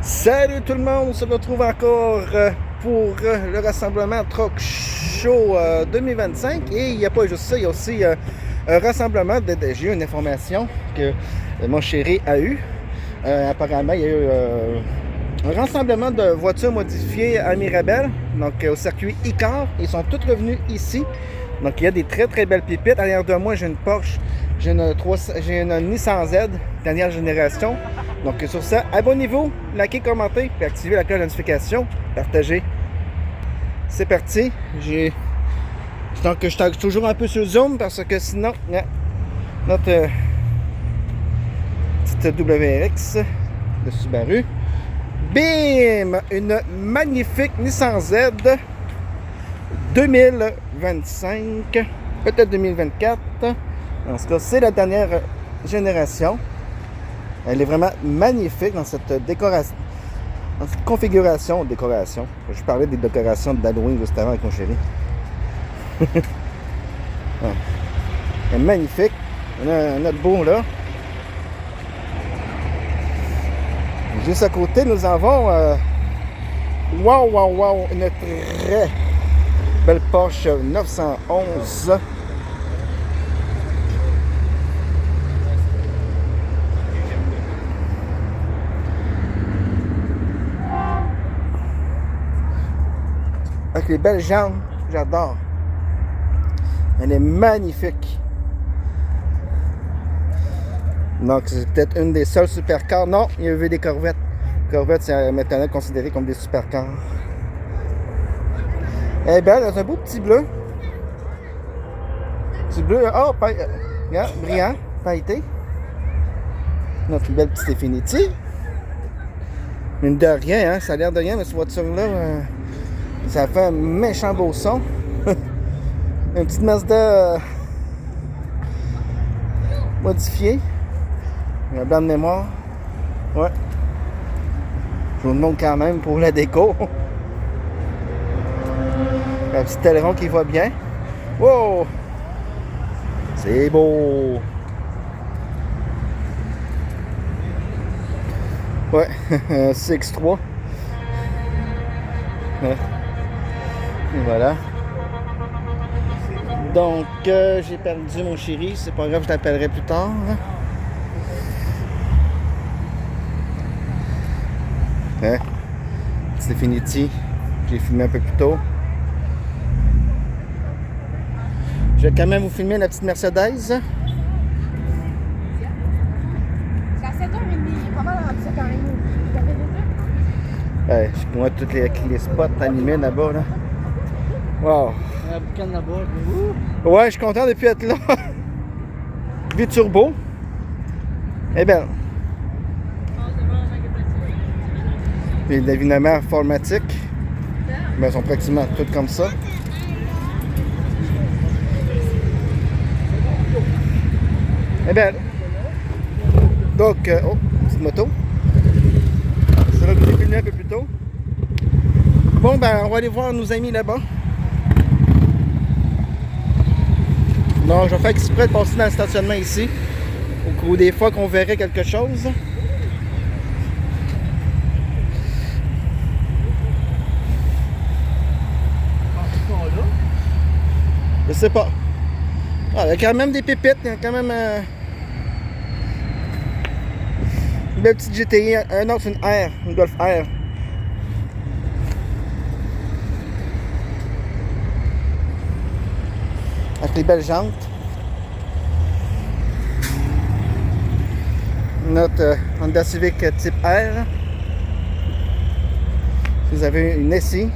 Salut tout le monde, on se retrouve encore pour le rassemblement Truck Show 2025 et il n'y a pas juste ça, il y a aussi un rassemblement j'ai eu une information que mon chéri a eu. Apparemment, il y a eu un rassemblement de voitures modifiées à Mirabel, donc au circuit Icar. Ils sont tous revenus ici. Donc il y a des très très belles pépites. Derrière de moi, j'ai une Porsche, j'ai une Nissan Z, dernière génération. Donc sur ça, abonnez-vous, likez, commentez, puis activez la cloche de notification, partagez. C'est parti. Donc je suis toujours un peu sur Zoom parce que sinon, notre petite WRX de Subaru. Bim! Une magnifique Nissan Z 2025, peut-être 2024. En ce cas, c'est la dernière génération. Elle est vraiment magnifique dans cette décoration, dans cette configuration. Je parlais des décorations d'Halloween juste avant avec mon chéri. Ouais. Elle est magnifique. On a un autre beau là. Juste à côté, nous avons wow, une très belle Porsche 911. Avec les belles jantes, j'adore. Elle est magnifique. Donc c'est peut-être une des seules supercars. Non, il y avait des Corvettes. Corvettes, c'est maintenant considéré comme des supercars. Elle est belle, elle a un beau petit bleu. Petit bleu, oh, brillant, pailleté. Notre belle petite Infiniti. Mine de rien, hein, ça a l'air de rien, mais cette voiture-là, ça fait un méchant beau son. Une petite Mazda modifiée. Un blanc de mémoire. Ouais. Je vous le montre quand même pour la déco. Un petit aileron qui va bien. Wow! C'est beau! Ouais, un CX3. Ouais. Et voilà. Donc, j'ai perdu mon chéri. C'est pas grave, je t'appellerai plus tard. Hein? C'est Infiniti. J'ai filmé un peu plus tôt. Je vais quand même vous filmer la petite Mercedes. C'est à 7h30. Pas mal à 7h30. Ouais, je vois tous les spots animés là-bas. Là. Wow. La boucane là-bas. Ouais, je suis content depuis être là. Biturbo. Eh bien. Les évidemment informatiques. Mais elles sont pratiquement toutes comme ça. Eh bien. Donc, oh, petite moto. C'est là que j'ai filmé un peu plus tôt. Bon, ben, on va aller voir nos amis là-bas. Non, je vais faire exprès de passer dans le stationnement ici. Au cours des fois qu'on verrait quelque chose. Je sais pas. Ah, il y a quand même des pépites. Il y a quand même une belle petite GTI. Un autre, une R. Une Golf R. Avec les belles jantes. Notre Honda Civic type R. Vous avez une SI.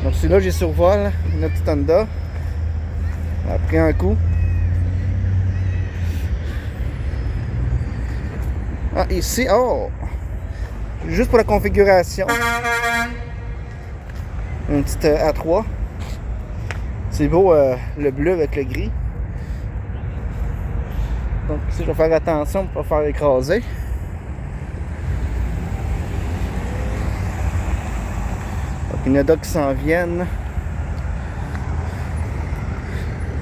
Donc celui-là, j'ai survol. Notre petite Honda. Elle a pris un coup. Ah, ici, oh! Juste pour la configuration. Une petite A3. C'est beau le bleu avec le gris. Donc ici, je vais faire attention pour ne pas faire écraser. Donc il y en a d'autres qui s'en viennent.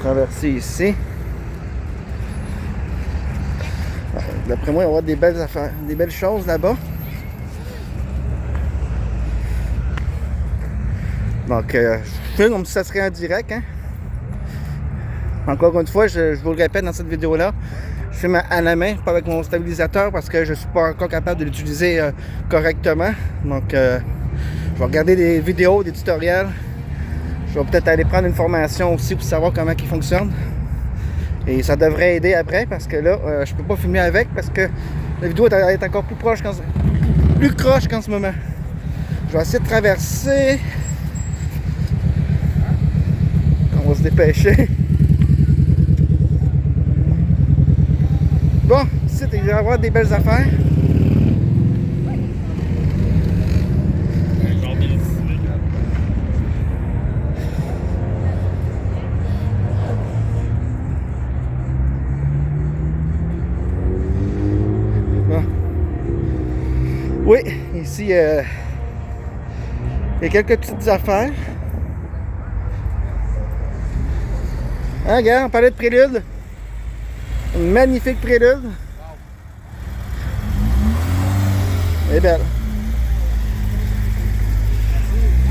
Traverser ici. D'après moi, il va y avoir des belles affaires, des belles choses là-bas. Donc, je filme comme si ça serait en direct. Hein? Encore une fois, je vous le répète dans cette vidéo-là, je filme à la main, pas avec mon stabilisateur parce que je ne suis pas encore capable de l'utiliser correctement. Donc, je vais regarder des vidéos, des tutoriels. Je vais peut-être aller prendre une formation aussi pour savoir comment il fonctionne. Et ça devrait aider après parce que là, je peux pas filmer avec parce que la vidéo est encore plus proche plus croche qu'en ce moment. Je vais essayer de traverser. On va se dépêcher. Bon, ici, il va y avoir des belles affaires. Bon. Oui, ici, il y a quelques petites affaires. Hein, regarde, on parlait de prélude. Une magnifique prélude. Elle est belle.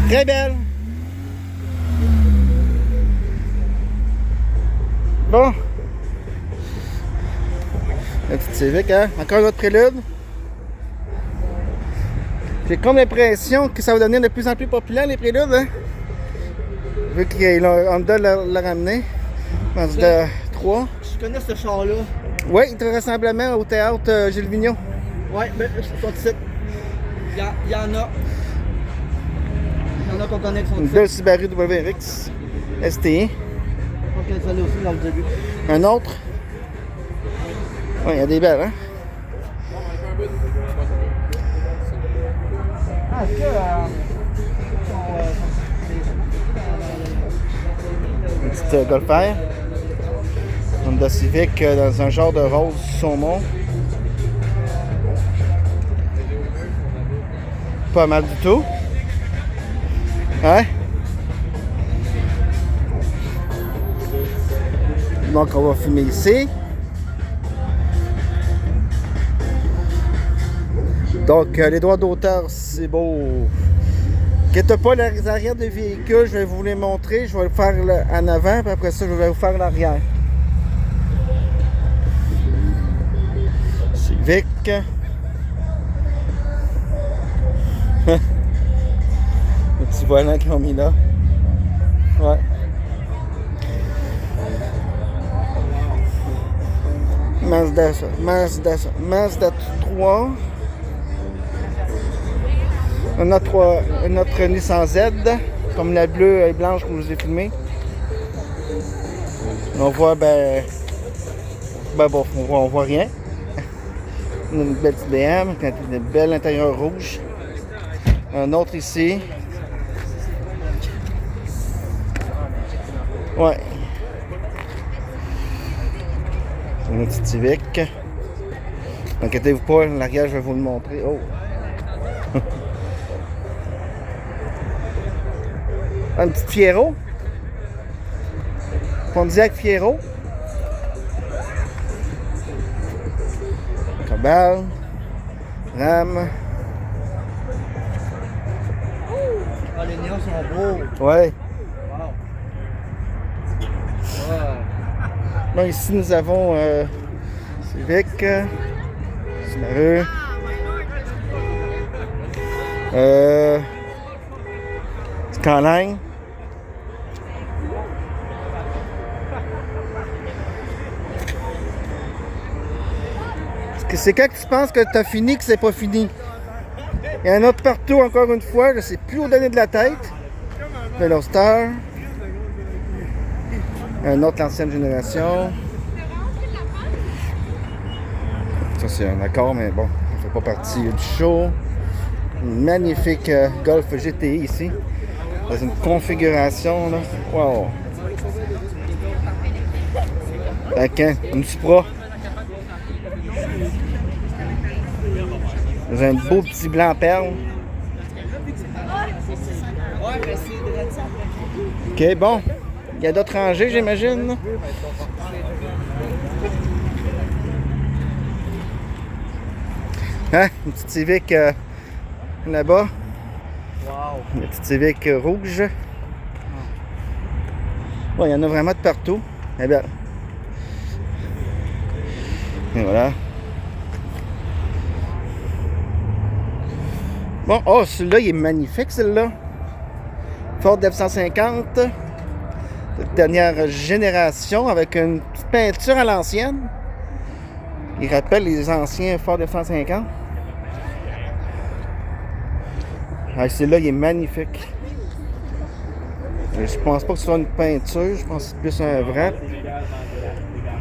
Très belle. Bon. La petite Civic, hein? Encore une autre prélude. J'ai comme l'impression que ça va devenir de plus en plus populaire, les préludes, hein? Vu qu'ils ont Honda l'a ramené. Mazda 3. Je connais ce char-là. Oui, il est rassemblement au théâtre Gilles Vigneault. Ouais, ben, son titre. Il y en a. Il y en a qu'on connaît qui sont Une belle Subaru WRX STI. Je pense qu'elle est aussi dans le début. Un autre. Oui, il y a des belles, hein? Ah, est-ce que. Une petite Golf R. Honda Civic dans un genre de rose saumon. Pas mal du tout. Hein? Donc on va filmer ici. Donc les droits d'auteur, c'est beau. Inquiète pas, les arrières des véhicules, je vais vous les montrer. Je vais le faire en avant, puis après ça, je vais vous faire l'arrière. Civic. Le petit volant qu'ils ont mis là. Ouais. Mazda 3. Notre Nissan Z, comme la bleue et blanche que je vous ai filmé. On voit, bon, on voit rien. Une belle petite BM, une belle intérieur rouge. Un autre ici. Ouais. Une petite Civic. Inquiétez-vous pas, l'arrière, je vais vous le montrer. Oh! Un petit Fiero. Pontiac Fiero. Cobalt. Ram. Ah, les néons sont beaux. Ouais. Wow. Bon, ici nous avons Civic. Subaru. Skyline. C'est quand tu penses que tu as fini que c'est pas fini. Il y en a autre partout, encore une fois. Je sais plus où donner de la tête. Veloster. Un autre l'ancienne génération. Ça c'est un accord, mais bon, ça fait pas partie du show. Une magnifique Golf GTI ici. Dans une configuration là. Wow! Avec une Supra. Dans un beau petit blanc perle. Ok, bon. Il y a d'autres rangées, j'imagine. Hein? Une petite Civic là-bas. Wow. Une petite Civic rouge. Bon, il y en a vraiment de partout. Eh bien. Et voilà. Bon, oh, celui-là, il est magnifique, celui-là. Ford F-150. Dernière génération avec une petite peinture à l'ancienne. Il rappelle les anciens Ford F-150. Ah, celui-là, il est magnifique. Je pense pas que ce soit une peinture, je pense que c'est plus un wrap.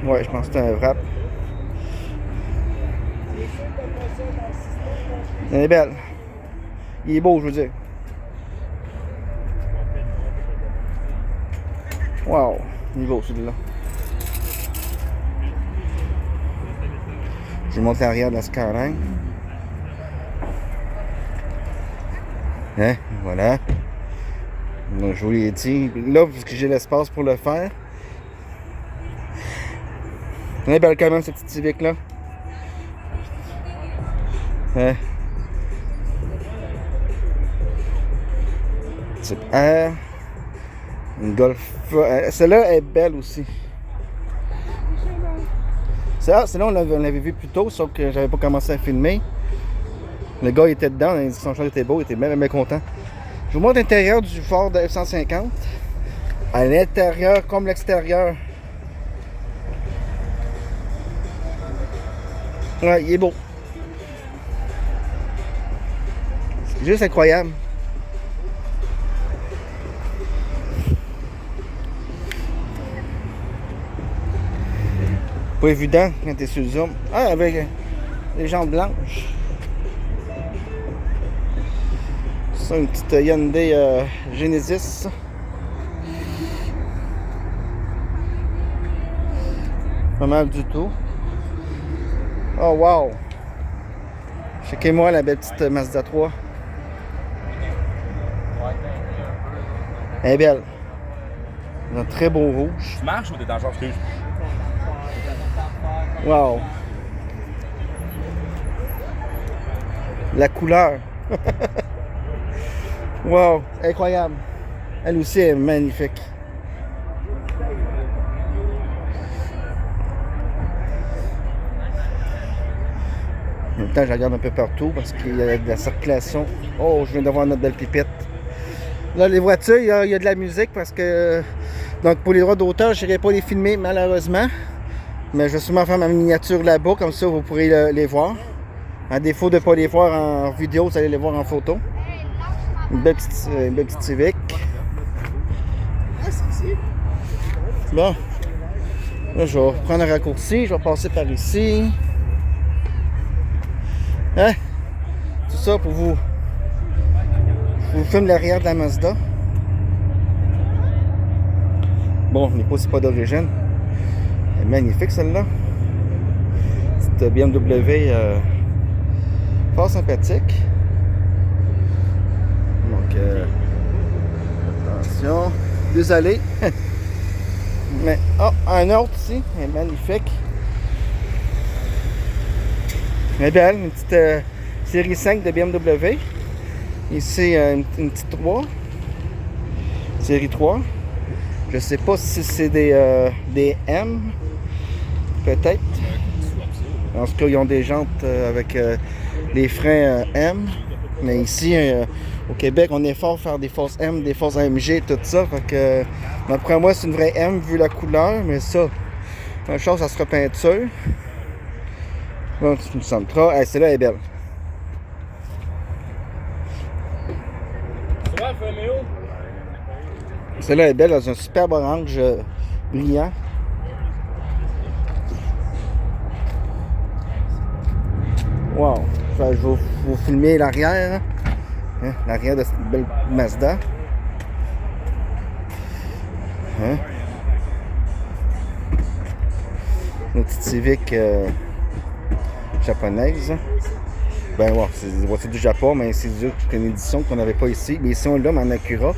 Ouais, je pense que c'est un wrap. Elle est belle. Il est beau, je veux dire. Wow, il est beau celui-là. Je vous montre l'arrière de la Skyline. Hein, voilà. Donc, je vous l'ai dit. Là, parce que j'ai l'espace pour le faire. Elle est belle quand même, cette petite Civic-là. Hein. Type R. Une Golf. Celle-là est belle aussi. Celle-là, on l'avait vu plus tôt, sauf que j'avais pas commencé à filmer. Le gars il était dedans, il a dit que son char était beau, il était bien content. Je vous montre l'intérieur du Ford F-150. À l'intérieur comme l'extérieur. Ouais, il est beau. C'est juste incroyable. Pas évident quand t'es sur le zoom. Ah, avec les jambes blanches. C'est une petite Hyundai Genesis. Pas mal du tout. Oh wow! Checkez-moi la belle petite Mazda 3. Elle est belle. Un très beau rouge. Tu marches ou t'es en charge? Wow! La couleur. Wow! Incroyable. Elle aussi est magnifique. En même temps, je regarde un peu partout parce qu'il y a de la circulation. Oh, je viens d'avoir notre belle pipette. Là, les voitures, il y a de la musique parce que... Donc, pour les droits d'auteur, je n'irai pas les filmer, malheureusement. Mais je vais sûrement faire ma miniature là-bas, comme ça, vous pourrez les voir. À défaut de ne pas les voir en vidéo, vous allez les voir en photo. Une belle petite Civic. Bon. Là, je vais prendre un raccourci, je vais passer par ici. Hein? Tout ça pour vous. Je vous filme l'arrière de la Mazda. Bon, je n'ai pas, c'est pas d'origine. Elle est magnifique celle-là. Cette BMW fort sympathique. Donc, attention. Désolé. Mais, oh, un autre ici. Elle est magnifique. Elle est belle, une petite série 5 de BMW. Ici, une petite 3. Série 3. Je sais pas si c'est des M. Peut-être. En tout cas, ils ont des jantes avec les freins M. Mais ici, au Québec, on est fort à faire des fausses M, des fausses AMG, tout ça. Fait que, d'après moi, c'est une vraie M vu la couleur. Mais ça, une chose, ça sera peinture. Bon, tu me sembles trop. Hey, celle-là est belle. Celle-là est belle, dans un superbe orange brillant. Wow! Je vais vous filmer l'arrière. Hein? L'arrière de cette belle Mazda. Hein? Une petite Civic japonaise. Ben ouais, c'est des voitures du Japon, mais c'est une édition qu'on n'avait pas ici. Mais ici on l'a, mais en Acura.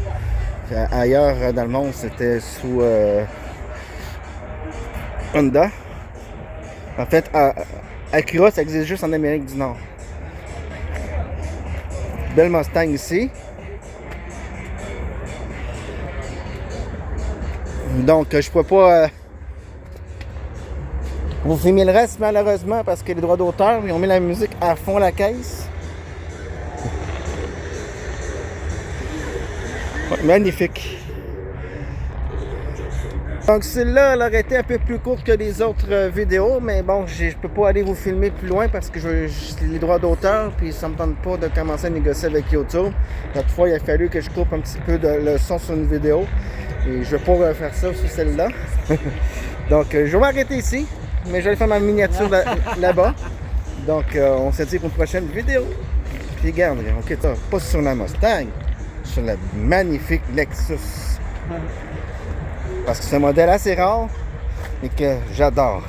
Ailleurs dans le monde, c'était sous Honda. En fait, Acura, ça existe juste en Amérique du Nord. Belle Mustang ici. Donc, je ne peux pas vous filmer le reste, malheureusement, parce que les droits d'auteur, ils ont mis la musique à fond la caisse. Ouais, magnifique. Donc celle-là, elle aurait été un peu plus courte que les autres vidéos, mais bon, je peux pas aller vous filmer plus loin parce que j'ai les droits d'auteur, puis ça me tente pas de commencer à négocier avec YouTube. L'autre fois, il a fallu que je coupe un petit peu le son sur une vidéo, et je vais pas refaire ça sur celle-là. Donc je vais m'arrêter ici, mais je vais aller faire ma miniature là-bas. Donc on se dit pour une prochaine vidéo. Puis regarde, ok, pas sur la Mustang, sur la magnifique Lexus. Parce que c'est un modèle assez rare et que j'adore.